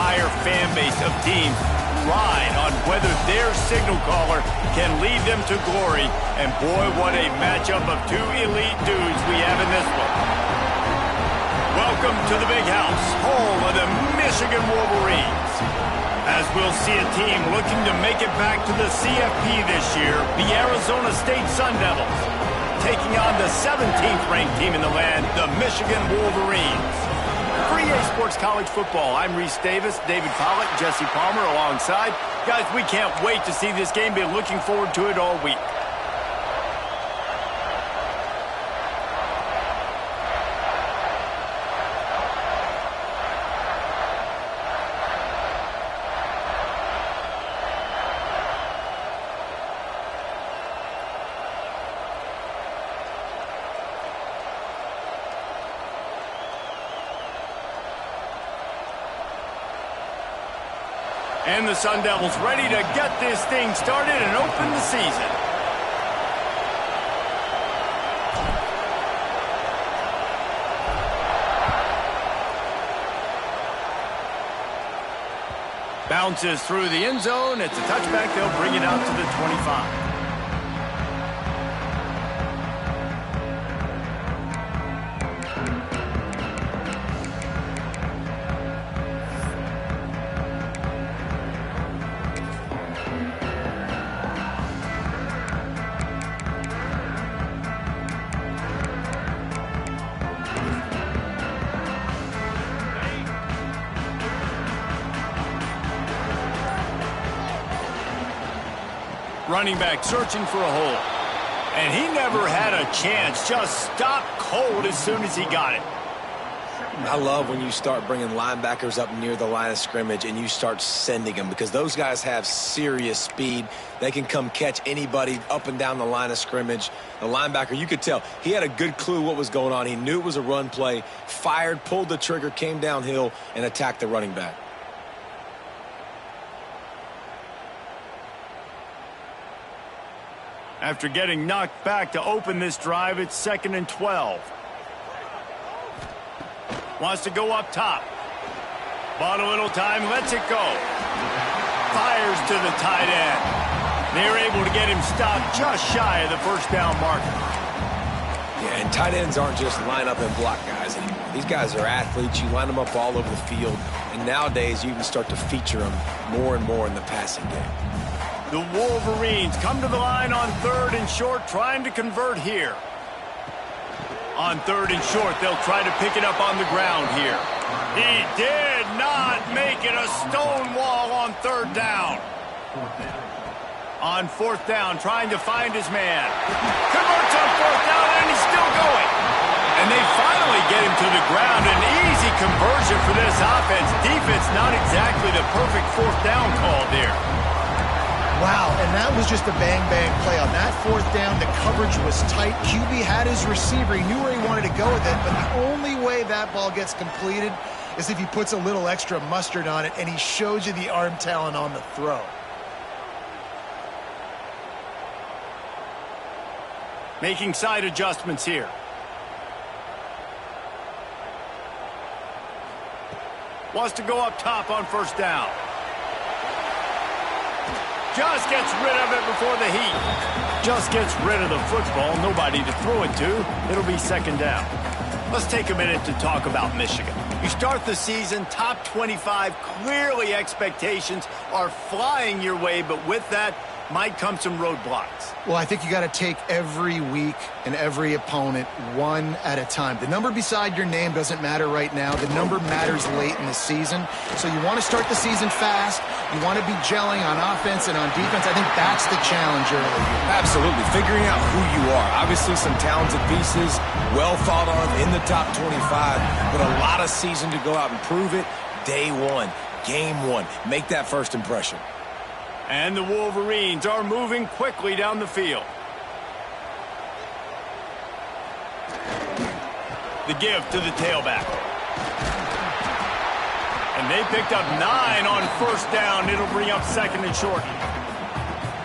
entire fan base of teams ride on whether their signal caller can lead them to glory. And boy, what a matchup of two elite dudes we have in this one. Welcome to the Big House, home of the Michigan Wolverines. As we'll see a team looking to make it back to the CFP this year, the Arizona State Sun Devils, taking on the 17th ranked team in the land, the Michigan Wolverines. For EA Sports College Football, I'm Reese Davis, David Pollack, Jesse Palmer alongside. Guys, we can't wait to see this game. Been looking forward to it all week. And the Sun Devils ready to get this thing started and open the season. Bounces through the end zone. It's a touchback. They'll bring it out to the 25. Running back searching for a hole. And he never had a chance. Just stopped cold as soon as he got it. I love when you start bringing linebackers up near the line of scrimmage and you start sending them, because those guys have serious speed. They can come catch anybody up and down the line of scrimmage. The linebacker, you could tell, he had a good clue what was going on. He knew it was a run play, fired, pulled the trigger, came downhill, and attacked the running back. After getting knocked back to open this drive, it's 2nd and 12. Wants to go up top. Bought a little time, lets it go. Fires to the tight end. They're able to get him stopped just shy of the first down marker. Yeah, and tight ends aren't just line up and block guys anymore. These guys are athletes. You line them up all over the field. And nowadays, you can start to feature them more and more in the passing game. The Wolverines come to the line on 3rd and short, trying to convert here. On 3rd and short, they'll try to pick it up on the ground here. He did not make it a stone wall on 3rd down. On 4th down, trying to find his man. Converts on 4th down, and he's still going. And they finally get him to the ground. An easy conversion for this offense. Defense, not exactly the perfect 4th down call there. Wow, and that was just a bang-bang play. On that 4th down, the coverage was tight. QB had his receiver. He knew where he wanted to go with it, but the only way that ball gets completed is if he puts a little extra mustard on it, and he shows you the arm talent on the throw. Making side adjustments here. Wants to go up top on 1st down. Just gets rid of it before the heat. Just gets rid of the football. Nobody to throw it to. It'll be 2nd down. Let's take a minute to talk about Michigan. You start the season top 25. Clearly expectations are flying your way, but with that might come some roadblocks. Well, I think you got to take every week and every opponent one at a time. The number beside your name doesn't matter right now. The number matters late in the season. So you want to start the season fast. You want to be gelling on offense and on defense. I think that's the challenge early. Absolutely. Figuring out who you are. Obviously some talented pieces, well thought of in the top 25, but a lot of season to go out and prove it. Day one, game one. Make that first impression. And the Wolverines are moving quickly down the field. The give to the tailback. And they picked up 9 on 1st down. It'll bring up 2nd and short.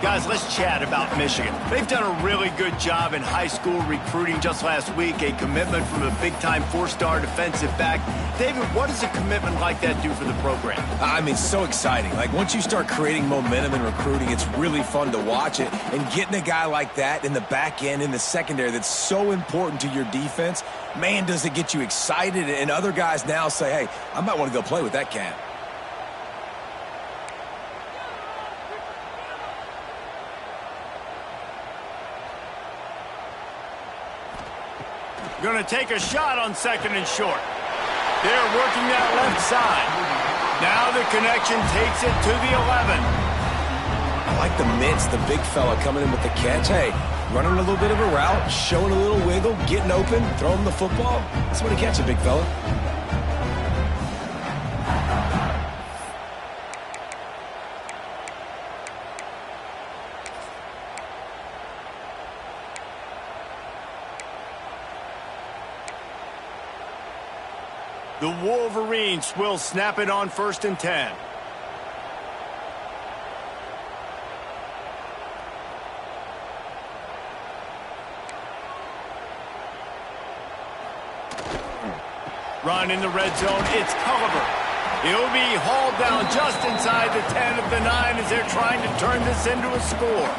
Guys, let's chat about Michigan. They've done a really good job in high school recruiting. Just last week, a commitment from a big-time four-star defensive back. David, what does a commitment like that do for the program? I mean, so exciting. Like, once you start creating momentum in recruiting, it's really fun to watch it. And getting a guy like that in the back end, in the secondary, that's so important to your defense, man, does it get you excited. And other guys now say, hey, I might want to go play with that cat. Going to take a shot on 2nd and short. They're working that left side. Now the connection takes it to the 11. I like the mitts, the big fella coming in with the catch. Hey, running a little bit of a route, showing a little wiggle, getting open, throwing the football. That's what he catch it, big fella. The Wolverines will snap it on 1st and 10. Run in the red zone. It's Culliver. He'll be hauled down just inside the 10 of the 9 as they're trying to turn this into a score.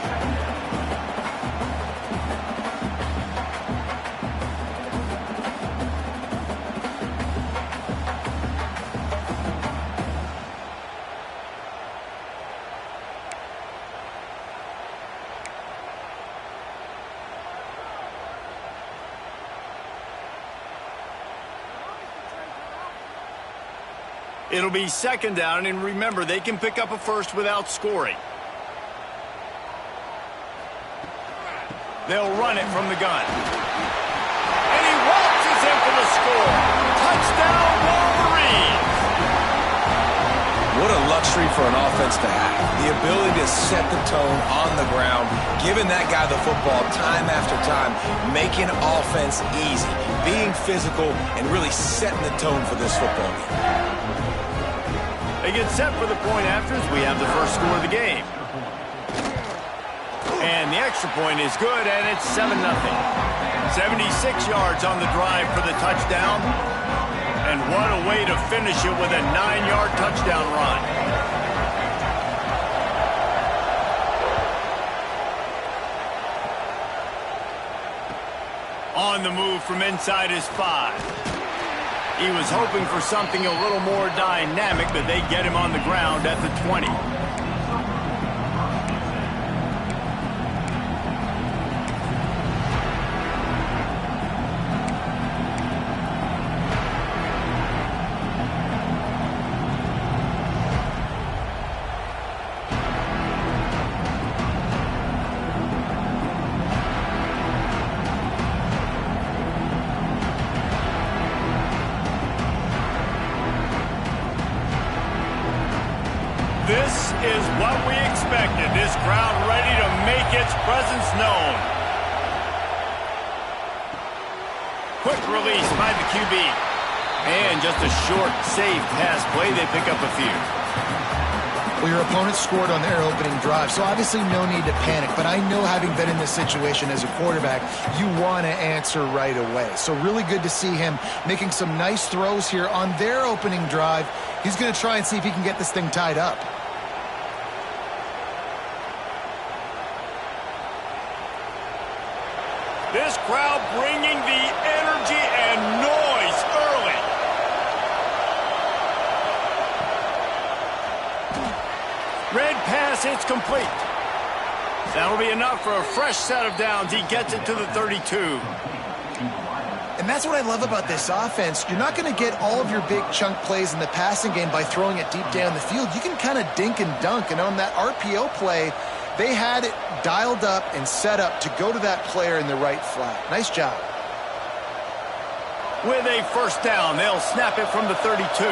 It'll be 2nd down, and remember, they can pick up a first without scoring. They'll run it from the gun. And he waltzes in for the score. Touchdown, Wolverines! What a luxury for an offense to have. The ability to set the tone on the ground, giving that guy the football time after time, making offense easy, being physical, and really setting the tone for this football game. They get set for the point after as we have the first score of the game. And the extra point is good, and it's 7-0. 76 yards on the drive for the touchdown. And what a way to finish it with a 9-yard touchdown run. On the move from inside his 5. He was hoping for something a little more dynamic, but they get him on the ground at the 20. This is what we expected. This crowd ready to make its presence known. Quick release by the QB. And just a short, safe pass play. They pick up a few. Well, your opponent scored on their opening drive, so obviously no need to panic. But I know, having been in this situation as a quarterback, you want to answer right away. So really good to see him making some nice throws here on their opening drive. He's going to try and see if he can get this thing tied up. This crowd bringing the energy and noise early. Red pass, it's complete. That'll be enough for a fresh set of downs. He gets it to the 32. And that's what I love about this offense. You're not going to get all of your big chunk plays in the passing game by throwing it deep down the field. You can kind of dink and dunk. And on that RPO play, they had it dialed up and set up to go to that player in the right flat. Nice job. With a first down, they'll snap it from the 32.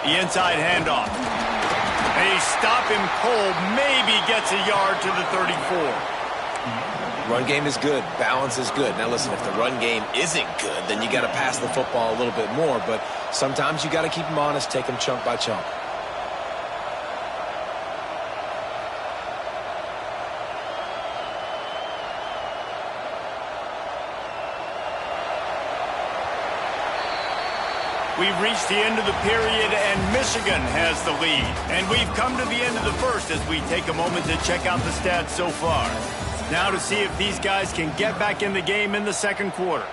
The inside handoff. They stop him cold, maybe gets a yard to the 34. Run game is good. Balance is good. Now, listen, if the run game isn't good, then you got to pass the football a little bit more. But sometimes you got to keep them honest, take them chunk by chunk. We've reached the end of the period, and Michigan has the lead. And we've come to the end of the first as we take a moment to check out the stats so far. Now to see if these guys can get back in the game in the second quarter.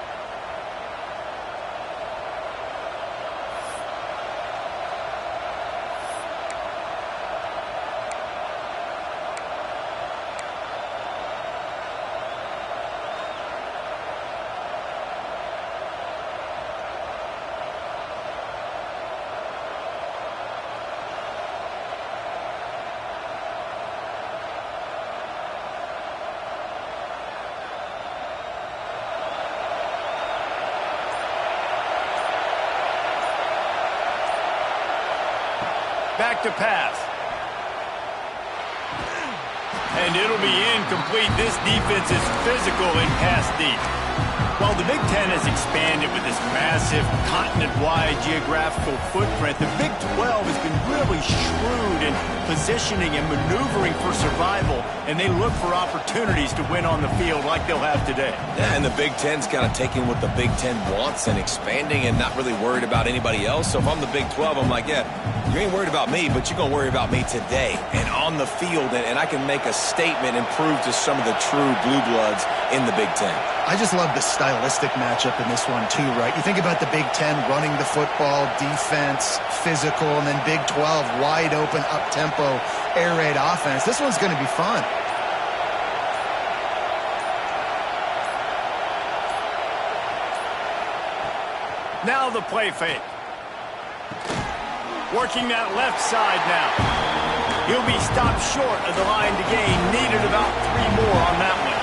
Back to pass. And it'll be incomplete. This defense is physical and pass deep. While the Big Ten has expanded with this massive continent-wide geographical footprint, the Big 12 has been really shrewd in positioning and maneuvering for survival, and they look for opportunities to win on the field like they'll have today. Yeah, and the Big Ten's kind of taking what the Big Ten wants and expanding and not really worried about anybody else. So if I'm the Big 12, I'm like, yeah, you ain't worried about me, but you're going to worry about me today and on the field, and I can make a statement and prove to some of the true blue bloods in the Big Ten. I just love the stylistic matchup in this one too, right? You think about the Big Ten running the football, defense, physical, and then Big 12 wide open, up-tempo, air raid offense. This one's going to be fun. Now the play fake. Working that left side now. He'll be stopped short of the line to gain. Needed about 3 more on that one.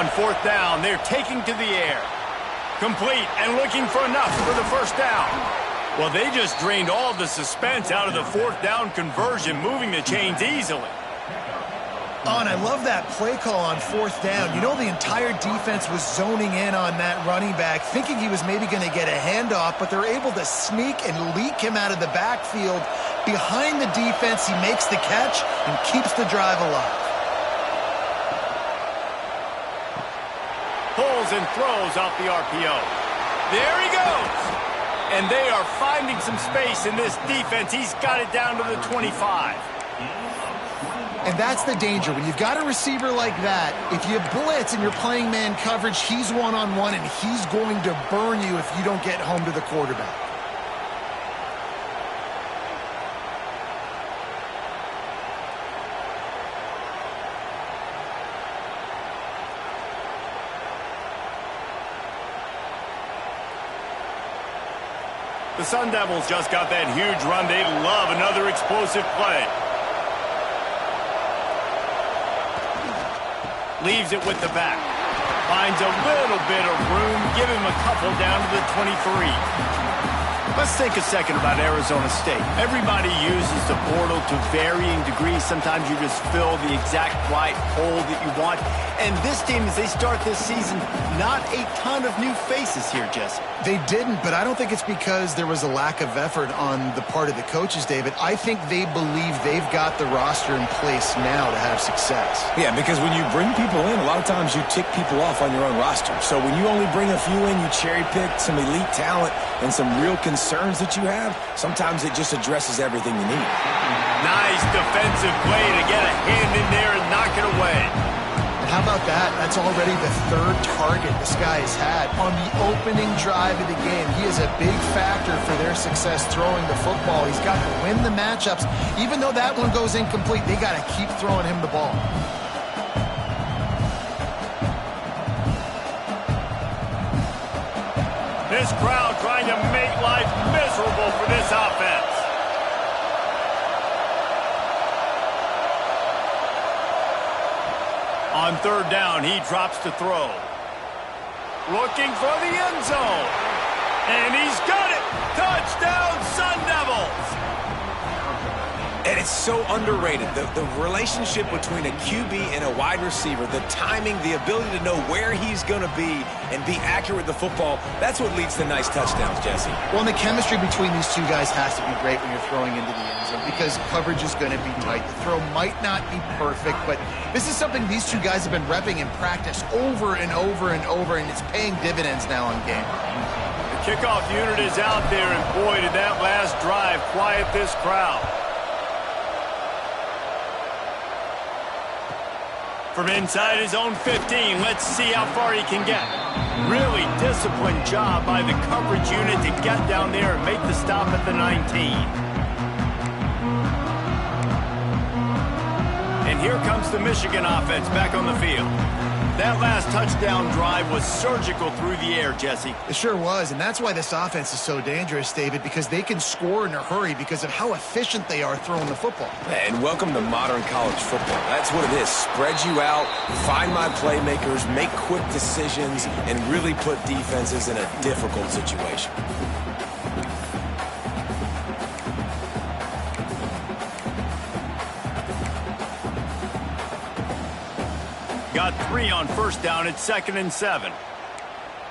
On 4th down, they're taking to the air. Complete and looking for enough for the first down. Well, they just drained all the suspense out of the 4th down conversion, moving the chains easily. Oh, and I love that play call on 4th down. You know, the entire defense was zoning in on that running back, thinking he was maybe going to get a handoff, but they're able to sneak and leak him out of the backfield. Behind the defense, he makes the catch and keeps the drive alive. Pulls and throws off the RPO. There he goes. And they are finding some space in this defense. He's got it down to the 25. And that's the danger. When you've got a receiver like that, if you blitz and you're playing man coverage, he's one-on-one, and he's going to burn you if you don't get home to the quarterback. The Sun Devils just got that huge run. They love another explosive play. Leaves it with the back. Finds a little bit of room. Give him a couple down to the 23. Let's think a second about Arizona State. Everybody uses the portal to varying degrees. Sometimes you just fill the exact right hole that you want. And this team, as they start this season, not a ton of new faces here, Jesse. They didn't, but I don't think it's because there was a lack of effort on the part of the coaches, David. I think they believe they've got the roster in place now to have success. Yeah, because when you bring people in, a lot of times you tick people off on your own roster. So when you only bring a few in, you cherry pick some elite talent and some real concerns that you have, sometimes it just addresses everything you need. Nice defensive play to get a hand in there and knock it away. How about that? That's already the 3rd target this guy has had on the opening drive of the game. He is a big factor for their success throwing the football. He's got to win the matchups. Even though that one goes incomplete, they got to keep throwing him the ball. This crowd trying to make life miserable for this offense. On third down, he drops to throw. Looking for the end zone. And he's got it. Touchdown, Sun Devils. And it's so underrated. The relationship between a QB and a wide receiver, the timing, the ability to know where he's going to be and be accurate with the football, that's what leads to nice touchdowns, Jesse. Well, and the chemistry between these two guys has to be great when you're throwing into the end zone because coverage is going to be tight. The throw might not be perfect, but this is something these two guys have been repping in practice over and over and over, and it's paying dividends now in game. The kickoff unit is out there, and boy, did that last drive quiet this crowd. From inside his own 15, let's see how far he can get. Really disciplined job by the coverage unit to get down there and make the stop at the 19. And here comes the Michigan offense back on the field. That last touchdown drive was surgical through the air, Jesse. It sure was, and that's why this offense is so dangerous, David, because they can score in a hurry because of how efficient they are throwing the football. And welcome to modern college football. That's what it is. Spread you out, find my playmakers, make quick decisions, and really put defenses in a difficult situation. Got 3 on first down at 2nd and 7.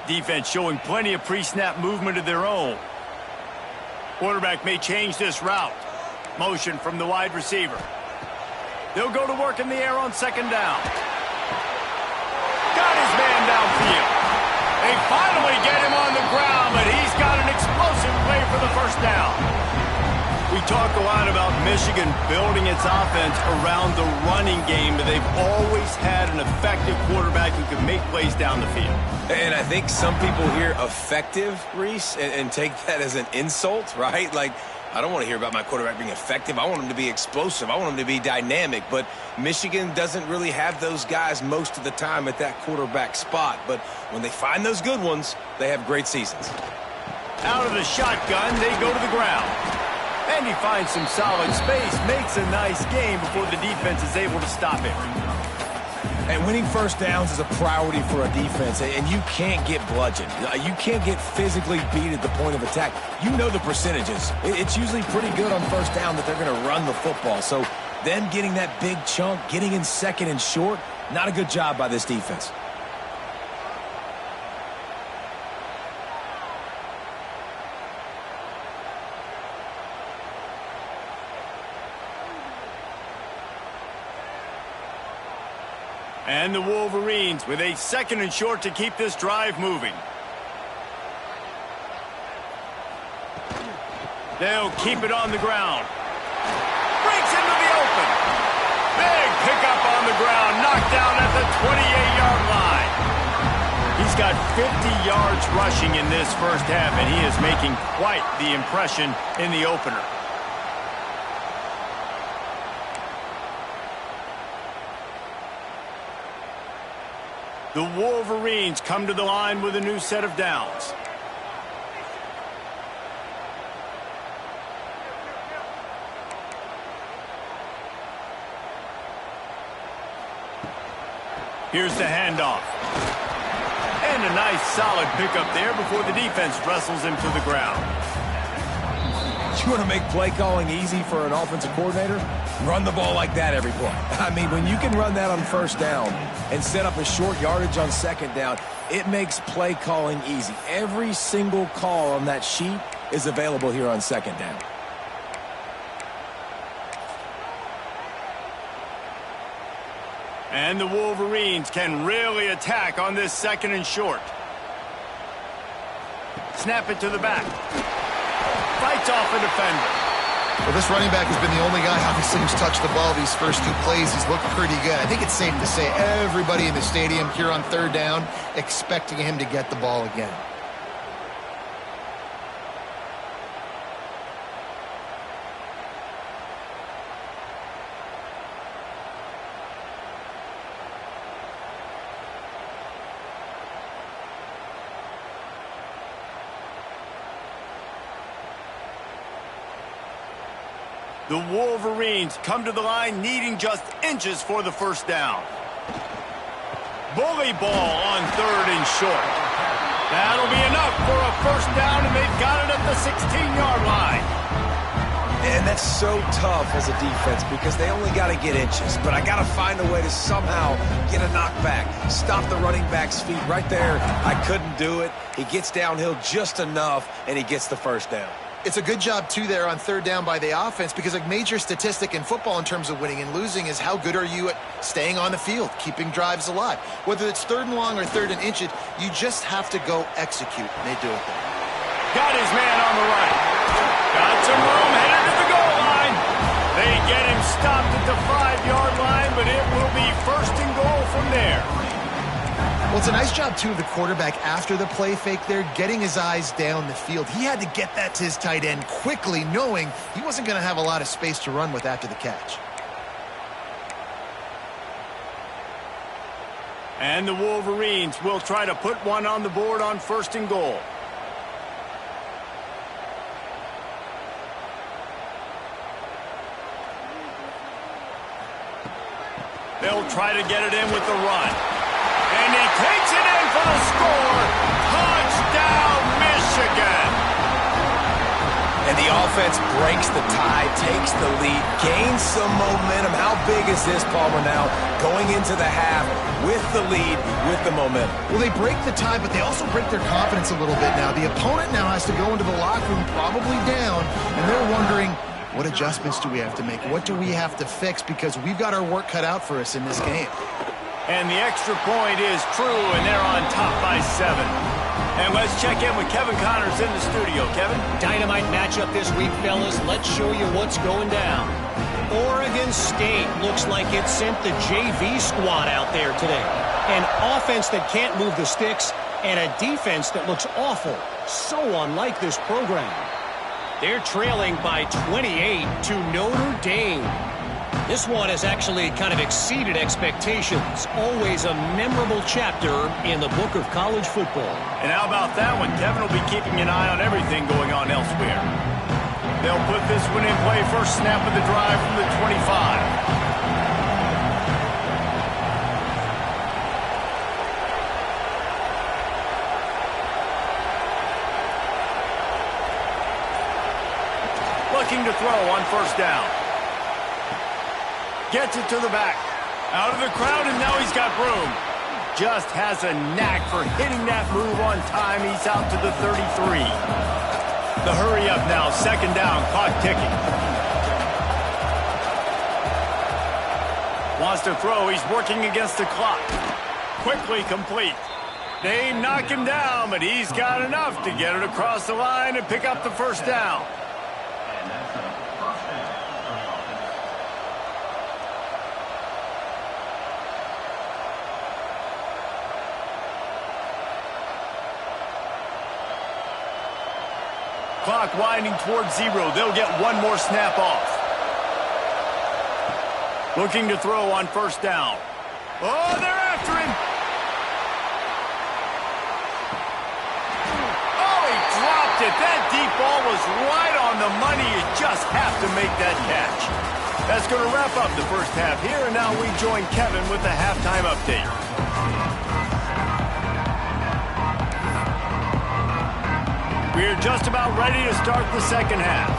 Defense showing plenty of pre-snap movement of their own. Quarterback may change this route. Motion from the wide receiver. They'll go to work in the air on 2nd down. Got his man downfield. They finally get him on the ground, but he's got an explosive play for the first down. We talk a lot about Michigan building its offense around the running game, but they've always had an effective quarterback who can make plays down the field. And I think some people hear effective, Reese, and take that as an insult, right? Like, I don't want to hear about my quarterback being effective. I want him to be explosive. I want him to be dynamic. But Michigan doesn't really have those guys most of the time at that quarterback spot. But when they find those good ones, they have great seasons. Out of the shotgun, they go to the ground. And he finds some solid space, makes a nice game before the defense is able to stop him. And winning first downs is a priority for a defense, and you can't get bludgeoned. You can't get physically beat at the point of attack. You know the percentages. It's usually pretty good on first down that they're going to run the football. So them getting that big chunk, getting in 2nd and short, not a good job by this defense. And the Wolverines with a 2nd and short to keep this drive moving. They'll keep it on the ground. Breaks into the open. Big pickup on the ground. Knocked down at the 28-yard line. He's got 50 yards rushing in this first half, and he is making quite the impression in the opener. The Wolverines come to the line with a new set of downs. Here's the handoff. And a nice solid pickup there before the defense wrestles him to the ground. You want to make play calling easy for an offensive coordinator? Run the ball like that every play. I mean, when you can run that on first down and set up a short yardage on 2nd down, it makes play calling easy. Every single call on that sheet is available here on 2nd down. And the Wolverines can really attack on this 2nd and short. Snap it to the back. Fights off a defender. Well, this running back has been the only guy, obviously, who's touched the ball these first 2 plays. He's looked pretty good. I think it's safe to say everybody in the stadium here on 3rd down expecting him to get the ball again. The Wolverines come to the line needing just inches for the first down. Bully ball on 3rd and short. That'll be enough for a first down, and they've got it at the 16-yard line. And that's so tough as a defense because they only got to get inches. But I got to find a way to somehow get a knockback, stop the running back's feet right there. I couldn't do it. He gets downhill just enough, and he gets the first down. It's a good job, too, there on 3rd down by the offense because a major statistic in football in terms of winning and losing is how good are you at staying on the field, keeping drives alive. Whether it's 3rd and long or 3rd and inches, you just have to go execute, and they do it there. Got his man on the right. Got some room, headed to the goal line. They get him stopped at the 5-yard line, but it will be 1st and goal from there. Well, it's a nice job, too, of the quarterback after the play fake there, getting his eyes down the field. He had to get that to his tight end quickly, knowing he wasn't going to have a lot of space to run with after the catch. And the Wolverines will try to put one on the board on 1st and goal. They'll try to get it in with the run. And he takes it in for the score. Touchdown, Michigan. And the offense breaks the tie, takes the lead, gains some momentum. How big is this, Palmer, now going into the half with the lead, with the momentum? Well, they break the tie, but they also break their confidence a little bit now. The opponent now has to go into the locker room probably down, and they're wondering, what adjustments do we have to make? What do we have to fix? Because we've got our work cut out for us in this game. And the extra point is true, and they're on top by 7. And let's check in with Kevin Connors in the studio. Kevin? Dynamite matchup this week, fellas. Let's show you what's going down. Oregon State looks like it sent the JV squad out there today. An offense that can't move the sticks and a defense that looks awful. So unlike this program. They're trailing by 28 to Notre Dame. This one has actually kind of exceeded expectations. Always a memorable chapter in the book of college football. And how about that one? Kevin will be keeping an eye on everything going on elsewhere. They'll put this one in play. First snap of the drive from the 25. Looking to throw on 1st down. Gets it to the back. Out of the crowd, and now he's got room. Just has a knack for hitting that move on time. He's out to the 33. The hurry up now. 2nd down. Clock ticking. Wants to throw. He's working against the clock. Quickly complete. They knock him down, but he's got enough to get it across the line and pick up the 1st down. Clock winding towards 0. They'll get one more snap off. Looking to throw on 1st down. Oh, they're after him. Oh, he dropped it. That deep ball was right on the money. You just have to make that catch. That's going to wrap up the first half here, and now we join Kevin with the halftime update. We're just about ready to start the second half.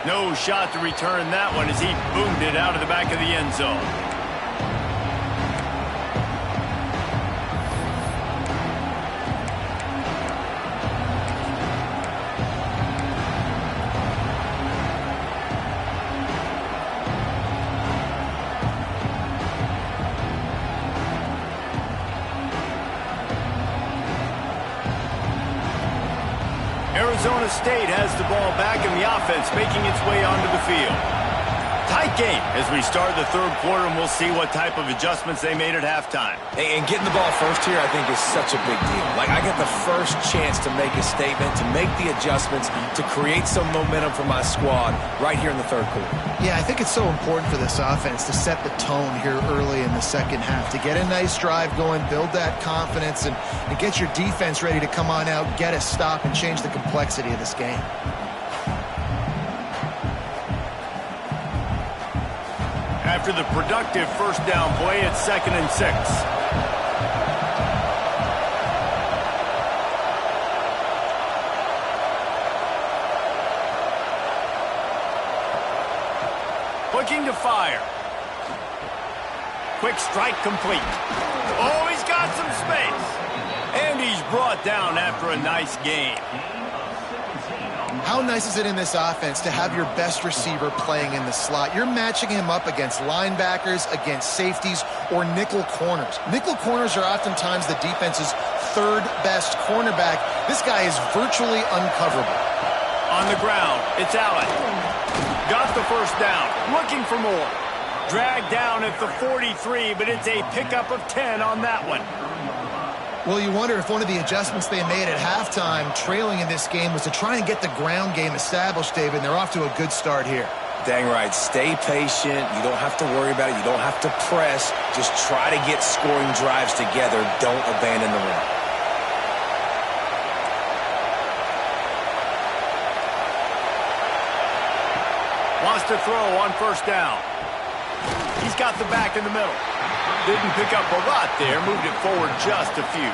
No shot to return that one as he boomed it out of the back of the end zone. Arizona State has the ball back and the offense making its way onto the field. Tight game as we start the 3rd quarter, and we'll see what type of adjustments they made at halftime. And getting the ball first here, I think, is such a big deal. Like, I get the first chance to make a statement, to make the adjustments, to create some momentum for my squad right here in the 3rd quarter. Yeah, I think it's so important for this offense to set the tone here early in the second half, to get a nice drive going, build that confidence, and get your defense ready to come on out, get a stop, and change the complexity of this game. after the productive first down play at 2nd and 6. Looking to fire. Quick strike complete. Oh, he's got some space. And he's brought down after a nice game. How nice is it in this offense to have your best receiver playing in the slot? You're matching him up against linebackers, against safeties, or nickel corners. Nickel corners are oftentimes the defense's third best cornerback. This guy is virtually uncoverable. On the ground, it's Allen. Got the first down, looking for more. Dragged down at the 43, but it's a pickup of 10 on that one. Well, you wonder if one of the adjustments they made at halftime, trailing in this game, was to try and get the ground game established, David, and they're off to a good start here. Dang right. Stay patient. You don't have to worry about it. You don't have to press. Just try to get scoring drives together. Don't abandon the run. Wants to throw on first down. He's got the back in the middle. Didn't pick up a lot there. Moved it forward just a few.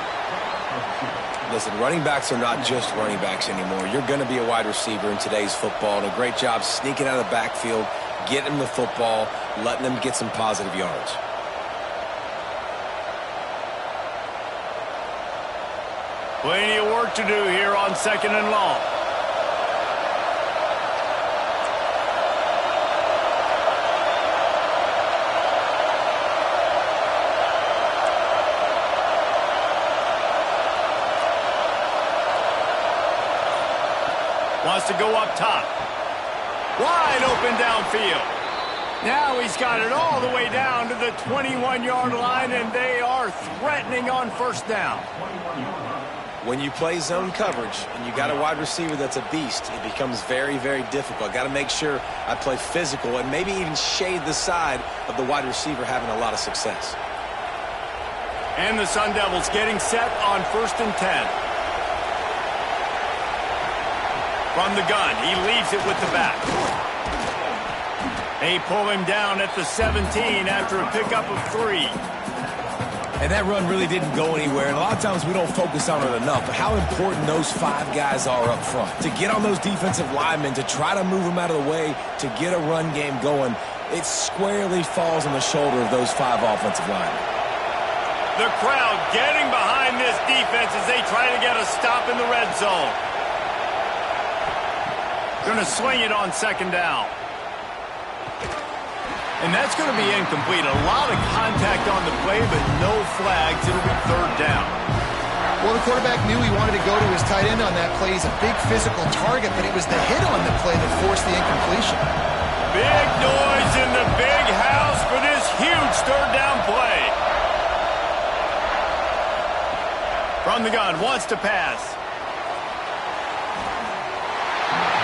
Listen, running backs are not just running backs anymore. You're going to be a wide receiver in today's football, and a great job sneaking out of the backfield, getting them the football, letting them get some positive yards. Plenty of work to do here on 2nd and long. Wants to go up top. Wide open downfield. Now he's got it all the way down to the 21-yard line, and they are threatening on first down. When you play zone coverage and you got a wide receiver that's a beast, it becomes very, very difficult. Got to make sure I play physical and maybe even shade the side of the wide receiver having a lot of success. And the Sun Devils getting set on 1st and 10. From the gun, he leaves it with the back. They pull him down at the 17 after a pickup of 3. And that run really didn't go anywhere, and a lot of times we don't focus on it enough, but how important those 5 guys are up front. To get on those defensive linemen, to try to move them out of the way, to get a run game going, it squarely falls on the shoulder of those 5 offensive linemen. The crowd getting behind this defense as they try to get a stop in the red zone. Going to swing it on 2nd down. And that's going to be incomplete. A lot of contact on the play, but no flags. It'll be 3rd down. Well, the quarterback knew he wanted to go to his tight end on that play. He's a big physical target, but it was the hit on the play that forced the incompletion. Big noise in the big house for this huge 3rd down play. From the gun, wants to pass.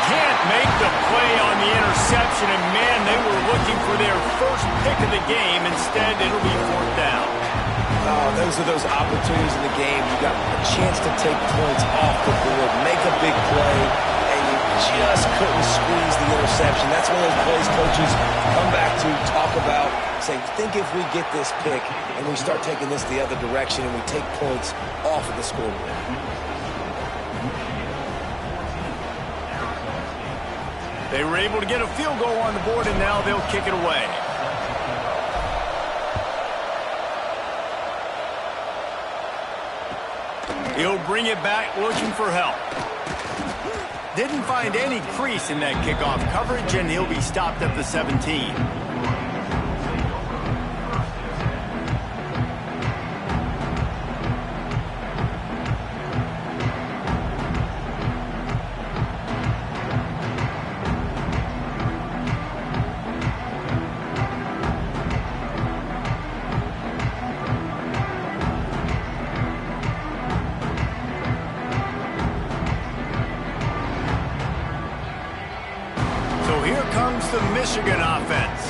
Can't make the play on the interception, and man, they were looking for their first pick of the game. Instead, it'll be 4th down. Oh, those are those opportunities in the game. You got a chance to take points off the board, make a big play, and you just couldn't squeeze the interception. That's one of those plays coaches come back to talk about, say, think if we get this pick and we start taking this the other direction and we take points off of the scoreboard. They were able to get a field goal on the board, and now they'll kick it away. He'll bring it back looking for help. Didn't find any crease in that kickoff coverage, and he'll be stopped at the 17. The Michigan offense.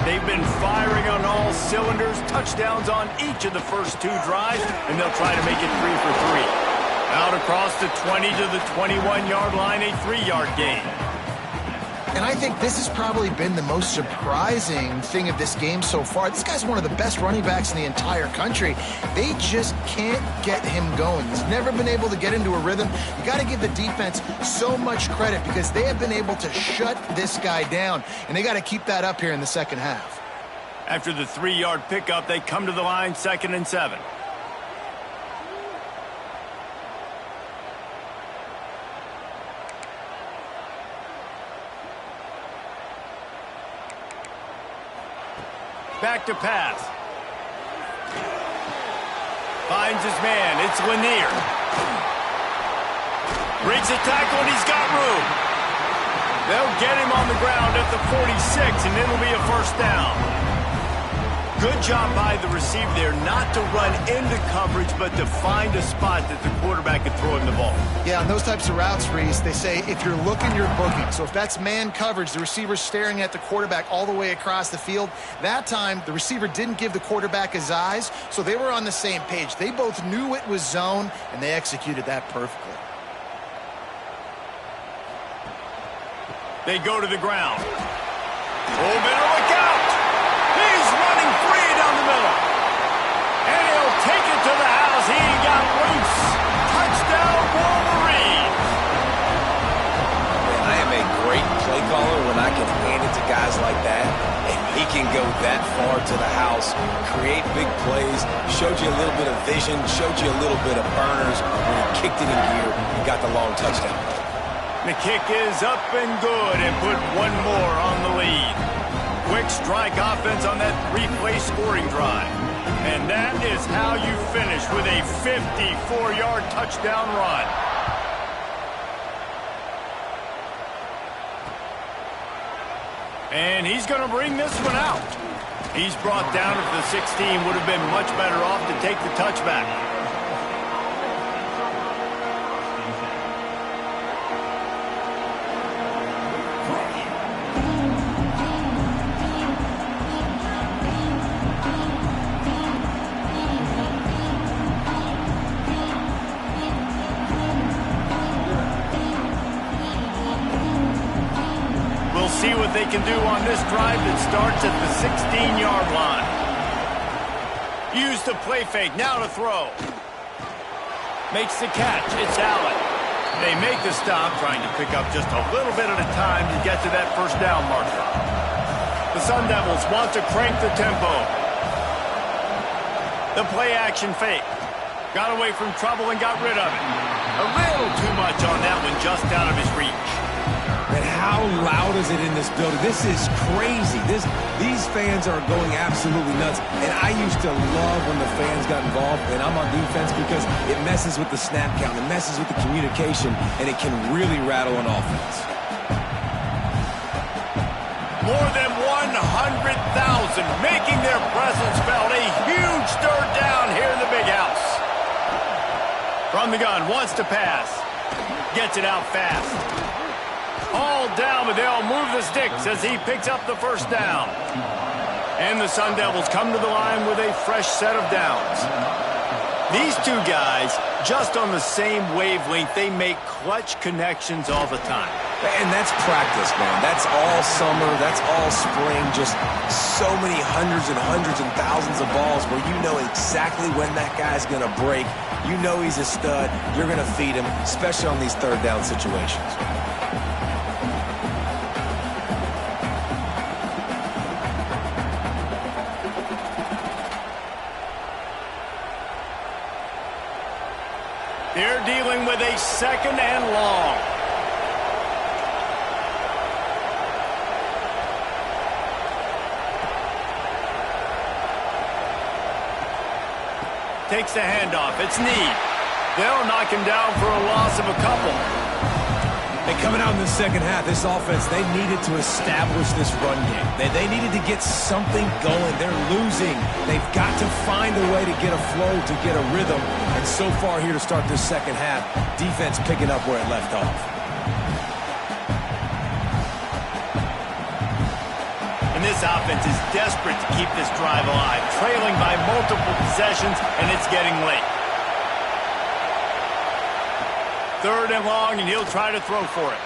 They've been firing on all cylinders, touchdowns on each of the first 2 drives, and they'll try to make it 3 for 3. Out across the 20 to the 21-yard line, a 3-yard gain. And I think this has probably been the most surprising thing of this game so far. This guy's one of the best running backs in the entire country. They just can't get him going. He's never been able to get into a rhythm. You got to give the defense so much credit because they have been able to shut this guy down, and they got to keep that up here in the second half. After the 3-yard pickup, they come to the line, 2nd and 7. Back to pass. Finds his man. It's Lanier. Breaks a tackle, and he's got room. They'll get him on the ground at the 46, and it'll be a first down. Good job by the receiver there not to run into coverage, but to find a spot that the quarterback could throw him the ball. Yeah, on those types of routes, Reese, they say if you're looking, you're booking. So if that's man coverage, the receiver's staring at the quarterback all the way across the field. That time, the receiver didn't give the quarterback his eyes, so they were on the same page. They both knew it was zone, and they executed that perfectly. They go to the ground. Oh, better look out! He's running free down the middle. And he'll take it to the house. He got loose. Touchdown, Wolverine. I am a great play caller when I can hand it to guys like that. And he can go that far to the house, create big plays, showed you a little bit of vision, showed you a little bit of burners when he kicked it in gear and got the long touchdown. The kick is up and good and put one more on the lead. Quick strike offense on that 3-play scoring drive. And that is how you finish with a 54-yard touchdown run. And he's going to bring this one out. He's brought down at the 16. Would have been much better off to take the touchback. See what they can do on this drive that starts at the 16-yard line. Use the play fake, now to throw. Makes the catch, it's Allen. They make the stop, trying to pick up just a little bit at a time to get to that first down marker. The Sun Devils want to crank the tempo. The play action fake. Got away from trouble and got rid of it. A little too much on that one, just out of his reach. And how loud is it in this building? This is crazy. These fans are going absolutely nuts. And I used to love when the fans got involved, and I'm on defense because it messes with the snap count, it messes with the communication, and it can really rattle an offense. More than 100,000 making their presence felt. A huge third down here in the big house. From the gun, wants to pass. Gets it out fast. All down, but they'll move the sticks as he picks up the first down. And the Sun Devils come to the line with a fresh set of downs. These two guys, just on the same wavelength, they make clutch connections all the time. And that's practice, man. That's all summer. That's all spring. Just so many hundreds and thousands of balls where you know exactly when that guy's going to break. You know he's a stud. You're going to feed him, especially on these third down situations. They're dealing with a 2nd and long. Takes the handoff. It's Need. They'll knock him down for a loss of a couple. And coming out in the second half, this offense, they needed to establish this run game. They needed to get something going. They're losing. They've got to find a way to get a flow, to get a rhythm. And so far here to start this second half, defense picking up where it left off. And this offense is desperate to keep this drive alive, trailing by multiple possessions, and it's getting late. 3rd and long, and he'll try to throw for it.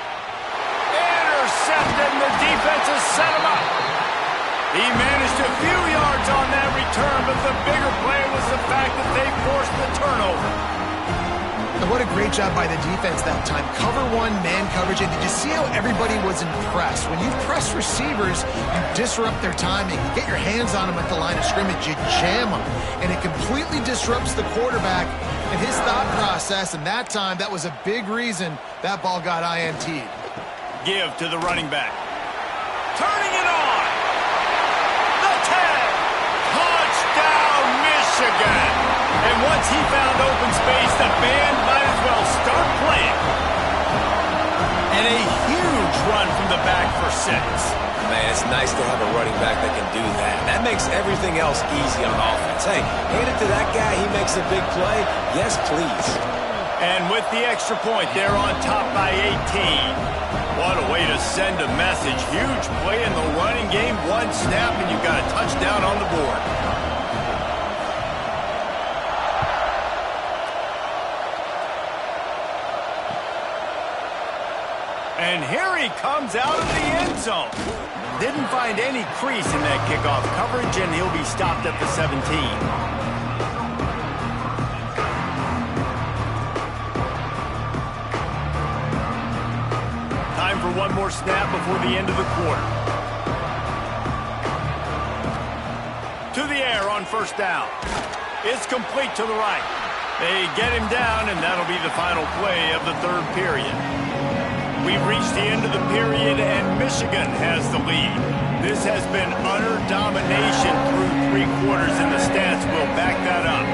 intercepted, and the defense has set him up. He managed a few yards on that return, but the bigger play was the fact that they forced the turnover. And what a great job by the defense that time. Cover one, man coverage, and did you see how everybody was impressed? When you press receivers, you disrupt their timing. You get your hands on them at the line of scrimmage, you jam them, and it completely disrupts the quarterback and his thought process, and that time, that was a big reason that ball got INT'd. Give to the running back. Turning it on. The 10. Touchdown, Michigan. And once he found open space, the band might as well start playing. And a huge run from the back for 6. Man, it's nice to have a running back that can do that. That makes everything else easy on offense. Hey, hand it to that guy. He makes a big play. Yes, please. And with the extra point, they're on top by 18. What a way to send a message. Huge play in the running game. One snap, and you've got a touchdown on the board. And here he comes out of the end zone. Didn't find any crease in that kickoff coverage, and he'll be stopped at the 17. Time for one more snap before the end of the quarter. To the air on first down. It's complete to the right. They get him down, and that'll be the final play of the third period. We've reached the end of the period, and Michigan has the lead. This has been utter domination through 3 quarters, and the stats will back that up.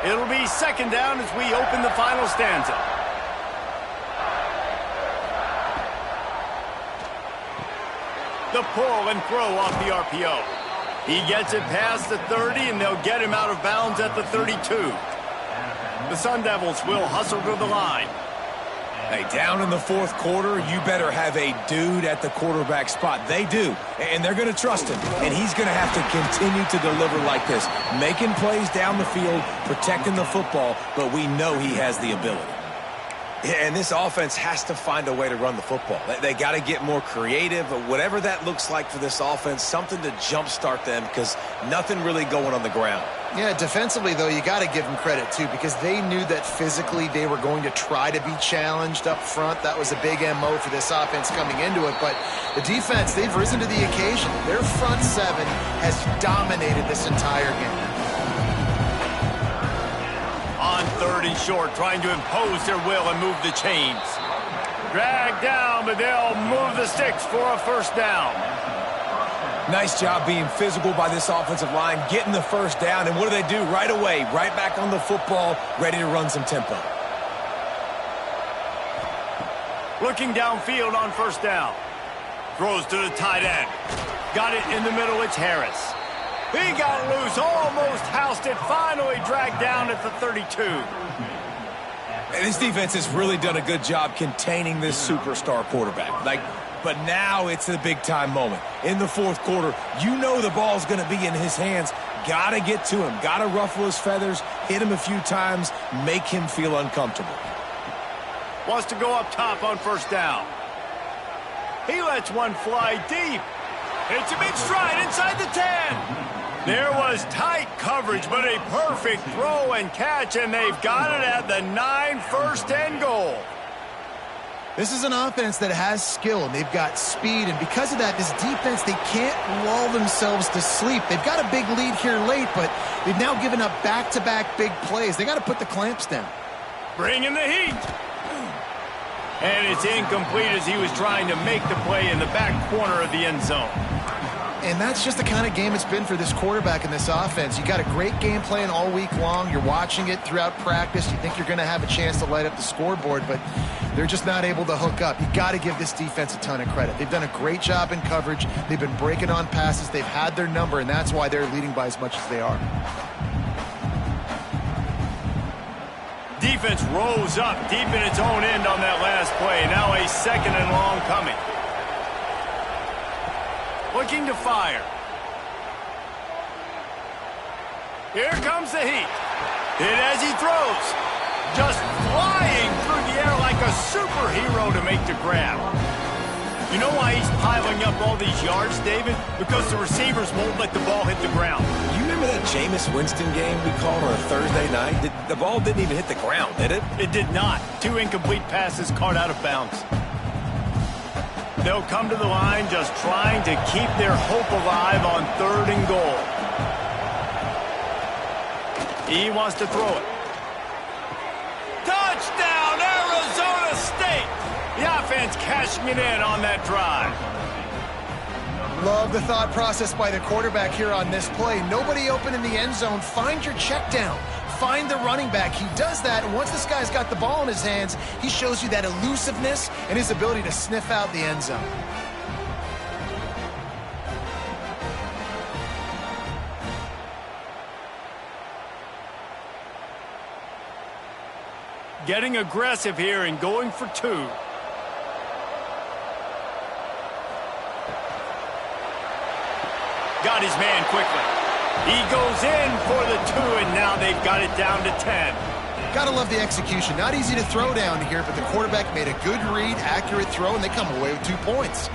It'll be second down as we open the final stanza. The pull and throw off the RPO. He gets it past the 30, and they'll get him out of bounds at the 32. The Sun Devils will hustle to the line. Hey, down in the fourth quarter, you better have a dude at the quarterback spot. They do, and they're going to trust him. And he's going to have to continue to deliver like this, making plays down the field, protecting the football, but we know he has the ability. Yeah, and this offense has to find a way to run the football. They got to get more creative, whatever that looks like for this offense, something to jumpstart them because nothing really going on the ground. Yeah, defensively, though, you got to give them credit, too, because they knew that physically they were going to try to be challenged up front. That was a big MO for this offense coming into it. But the defense, they've risen to the occasion. Their front 7 has dominated this entire game. On 3rd and short, trying to impose their will and move the chains. Dragged down, but they'll move the sticks for a first down. Nice job being physical by this offensive line, getting the first down, and what do they do right away? Right back on the football, ready to run some tempo. Looking downfield on first down. Throws to the tight end. Got it in the middle, it's Harris. He got loose, almost housed it, finally dragged down at the 32. And this defense has really done a good job containing this superstar quarterback. But now it's the big-time moment. In the fourth quarter, you know the ball's going to be in his hands. Got to get to him. Got to ruffle his feathers, hit him a few times, make him feel uncomfortable. Wants to go up top on first down. He lets one fly deep. Hits him in stride inside the 10. There was tight coverage, but a perfect throw and catch, and they've got it at the 9, first and goal. This is an offense that has skill, and they've got speed, and because of that, this defense, they can't lull themselves to sleep. They've got a big lead here late, but they've now given up back-to-back big plays. They got to put the clamps down. Bringing the heat. And it's incomplete as he was trying to make the play in the back corner of the end zone. And that's just the kind of game it's been for this quarterback in this offense. You got a great game plan all week long. You're watching it throughout practice. You think you're going to have a chance to light up the scoreboard, but they're just not able to hook up. You got to give this defense a ton of credit. They've done a great job in coverage. They've been breaking on passes. They've had their number, and that's why they're leading by as much as they are. Defense rose up deep in its own end on that last play. Now a 2nd and long coming. Looking to fire. Here comes the heat. Hit as he throws. Just flying through the air like a superhero to make the grab. You know why he's piling up all these yards, David? Because the receivers won't let the ball hit the ground. You remember that Jameis Winston game we called on a Thursday night? The ball didn't even hit the ground, did it? It did not. 2 incomplete passes caught out of bounds. They'll come to the line just trying to keep their hope alive on 3rd and goal. He wants to throw it. Touchdown, Arizona State! The offense cashing it in on that drive. Love the thought process by the quarterback here on this play. Nobody open in the end zone. Find your check down. Find the running back. He does that, and once this guy's got the ball in his hands, he shows you that elusiveness and his ability to sniff out the end zone. Getting aggressive here and going for 2. Got his man quickly. He goes in for the 2, and now they've got it down to 10. Gotta love the execution. Not easy to throw down here, but the quarterback made a good read, accurate throw, and they come away with 2 points.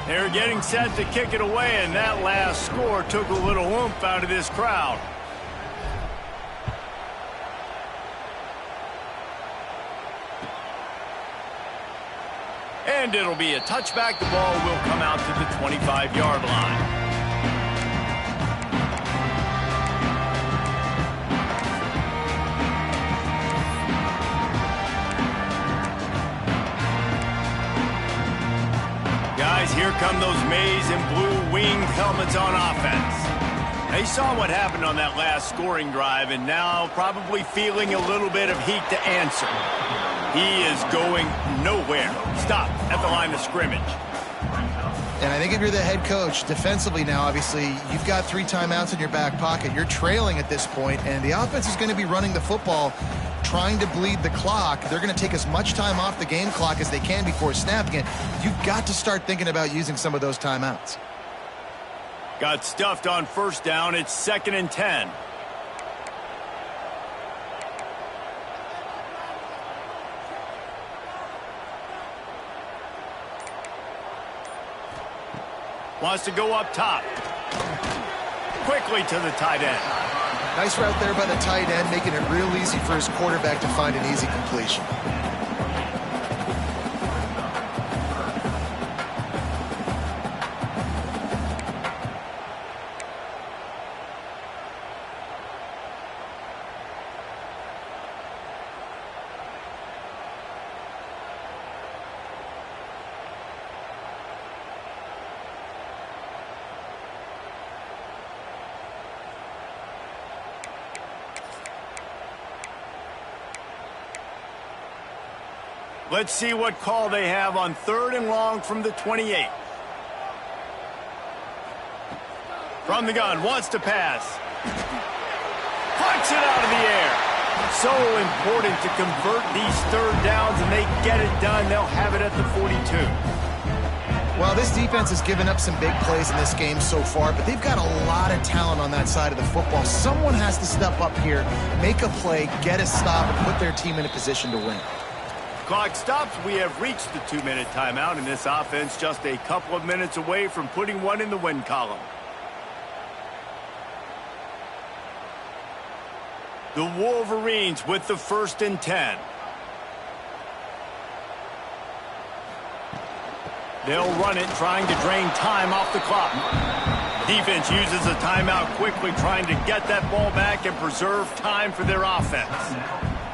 They're getting set to kick it away, and that last score took a little oomph out of this crowd. And it'll be a touchback. The ball will come out to the 25-yard line. Guys, here come those maize and blue winged helmets on offense. They saw what happened on that last scoring drive, and now probably feeling a little bit of heat to answer. He is going nowhere. Stop at the line of scrimmage. And I think if you're the head coach, defensively now, obviously, you've got 3 timeouts in your back pocket. You're trailing at this point, and the offense is going to be running the football, trying to bleed the clock. They're going to take as much time off the game clock as they can before snapping it. You've got to start thinking about using some of those timeouts. Got stuffed on 1st down. It's 2nd and 10. Wants to go up top. Quickly to the tight end. Nice route there by the tight end, making it real easy for his quarterback to find an easy completion. Let's see what call they have on 3rd and long from the 28. From the gun, wants to pass. Punts it out of the air. So important to convert these 3rd downs, and they get it done. They'll have it at the 42. Well, this defense has given up some big plays in this game so far, but they've got a lot of talent on that side of the football. Someone has to step up here, make a play, get a stop, and put their team in a position to win. Clock stops. We have reached the 2-minute timeout, and this offense just a couple of minutes away from putting one in the win column. The Wolverines with the 1st and 10. They'll run it, trying to drain time off the clock. Defense uses a timeout quickly, trying to get that ball back and preserve time for their offense.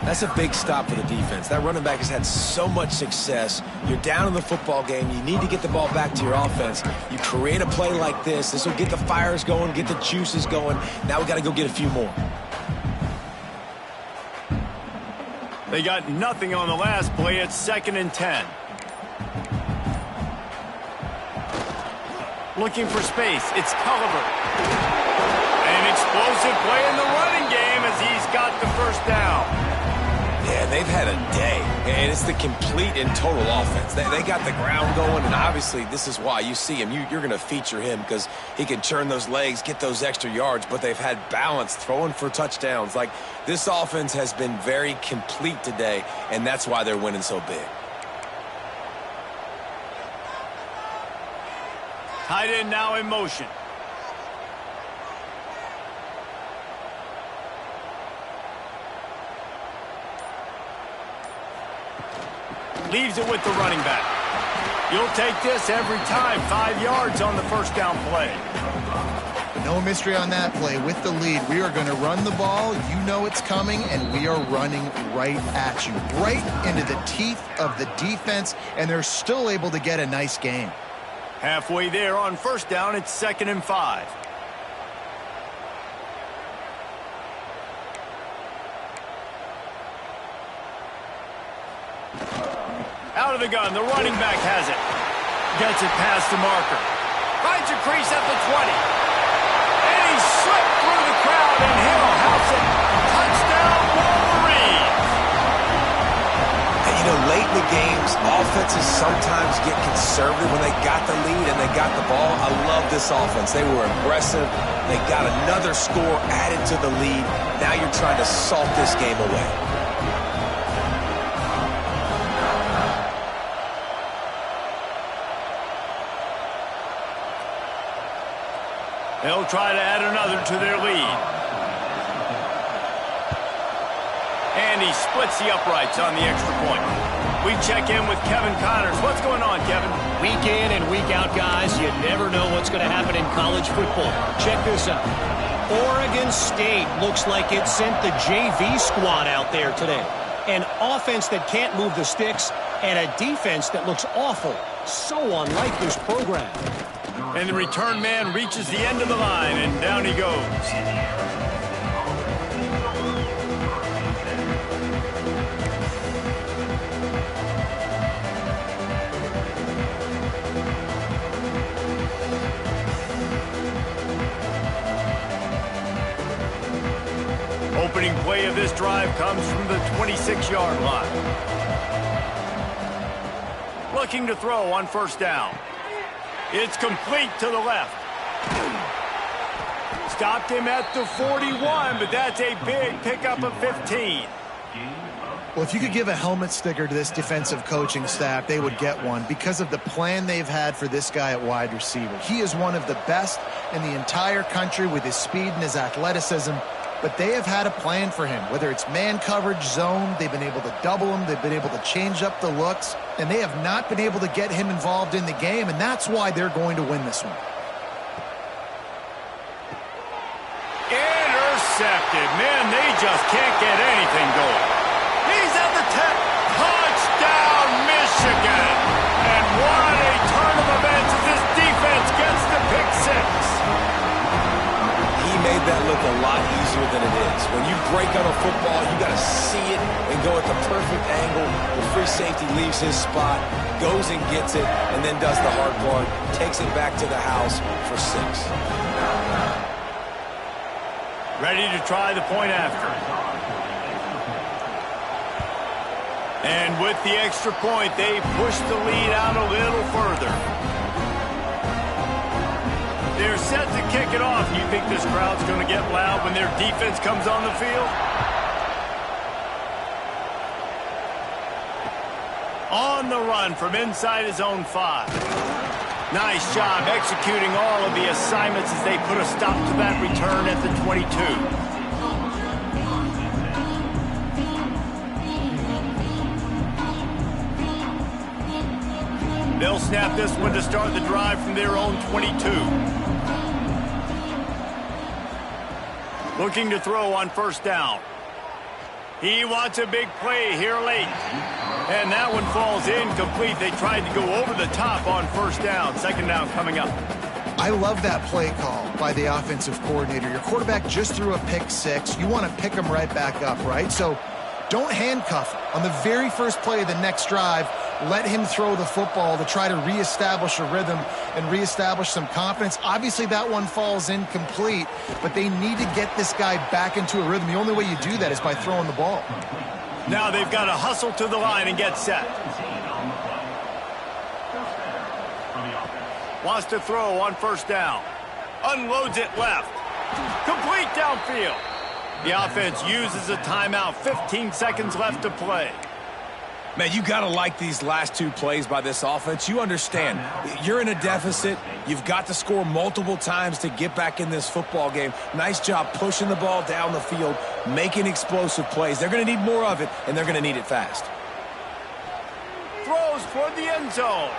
That's a big stop for the defense. That running back has had so much success. You're down in the football game. You need to get the ball back to your offense. You create a play like this. This will get the fires going, get the juices going. Now we got to go get a few more. They got nothing on the last play. It's 2nd and 10. Looking for space. It's Culliver. An explosive play in the running game as he's got the 1st down. Yeah, they've had a day, and it's the complete and total offense. They got the ground going, and obviously this is why you see him. You're going to feature him because he can turn those legs, get those extra yards, but they've had balance, throwing for touchdowns. Like, this offense has been very complete today, and that's why they're winning so big. Tight end now in motion. Leaves it with the running back. You'll take this every time. 5 yards on the first down play. No mystery on that play. With the lead, we are going to run the ball. You know it's coming, and we are running right at you, right into the teeth of the defense, and they're still able to get a nice gain. Halfway there on first down, it's 2nd and 5. Out of the gun, the running back has it. Gets it past the marker. Finds a crease at the 20. And he slipped through the crowd, and Hill house it. Touchdown, Wolverines! And you know, late in the games, offenses sometimes get conservative when they got the lead and they got the ball. I love this offense. They were aggressive. They got another score added to the lead. Now you're trying to salt this game away. They'll try to add another to their lead. And he splits the uprights on the extra point. We check in with Kevin Connors. What's going on, Kevin? Week in and week out, guys, you never know what's going to happen in college football. Check this out. Oregon State looks like it sent the JV squad out there today. An offense that can't move the sticks and a defense that looks awful. So unlike this program. And the return man reaches the end of the line, and down he goes. Opening play of this drive comes from the 26-yard line. Looking to throw on first down. It's complete to the left. Stopped him at the 41, but that's a big pickup of 15. Well, if you could give a helmet sticker to this defensive coaching staff, they would get one because of the plan they've had for this guy at wide receiver. He is one of the best in the entire country with his speed and his athleticism, but they have had a plan for him. Whether it's man coverage, zone, they've been able to double him, they've been able to change up the looks, and they have not been able to get him involved in the game, and that's why they're going to win this one. Intercepted. Man, they just can't get anything going. He's at the 10. Touchdown, Michigan. And what a turn of events as this defense gets the pick six. He made that look a lot easier than it is. When you break on a football, you got to see it and go at the perfect angle. The free safety leaves his spot, goes and gets it, and then does the hard part, takes it back to the house for 6. Ready to try the point after. And with the extra point, they push the lead out a little further. They're set to kick it off. You think this crowd's going to get loud when their defense comes on the field? On the run from inside his own 5. Nice job executing all of the assignments as they put a stop to that return at the 22. They'll snap this one to start the drive from their own 22. Looking to throw on first down. He wants a big play here late. And that one falls incomplete. They tried to go over the top on first down. Second down coming up. I love that play call by the offensive coordinator. Your quarterback just threw a pick 6. You want to pick him right back up, right? So don't handcuff him. On the very first play of the next drive, let him throw the football to try to reestablish a rhythm and reestablish some confidence. Obviously, that one falls incomplete, but they need to get this guy back into a rhythm. The only way you do that is by throwing the ball. Now they've got to hustle to the line and get set. Wants to throw on first down. Unloads it left. Complete downfield. The offense uses a timeout. 15 seconds left to play. Man, you got to like these last two plays by this offense. You understand, you're in a deficit. You've got to score multiple times to get back in this football game. Nice job pushing the ball down the field, making explosive plays. They're going to need more of it, and they're going to need it fast. Throws toward the end zone.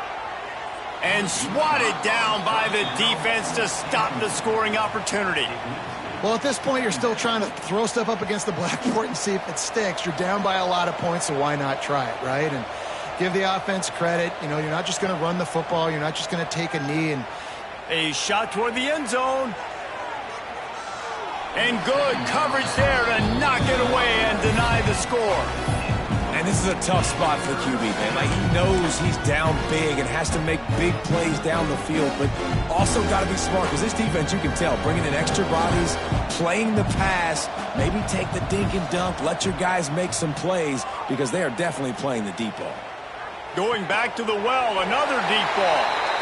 And swatted down by the defense to stop the scoring opportunity. Well, at this point, you're still trying to throw stuff up against the blackboard and see if it sticks. You're down by a lot of points, so why not try it, right? And give the offense credit. You know, you're not just going to run the football. You're not just going to take a knee. And a shot toward the end zone. And good coverage there to knock it away and deny the score. And this is a tough spot for the QB, man. Like, he knows he's down big and has to make big plays down the field, but also got to be smart because this defense, you can tell, bringing in extra bodies, playing the pass, maybe take the dink and dunk, let your guys make some plays because they are definitely playing the deep ball. Going back to the well, another deep ball.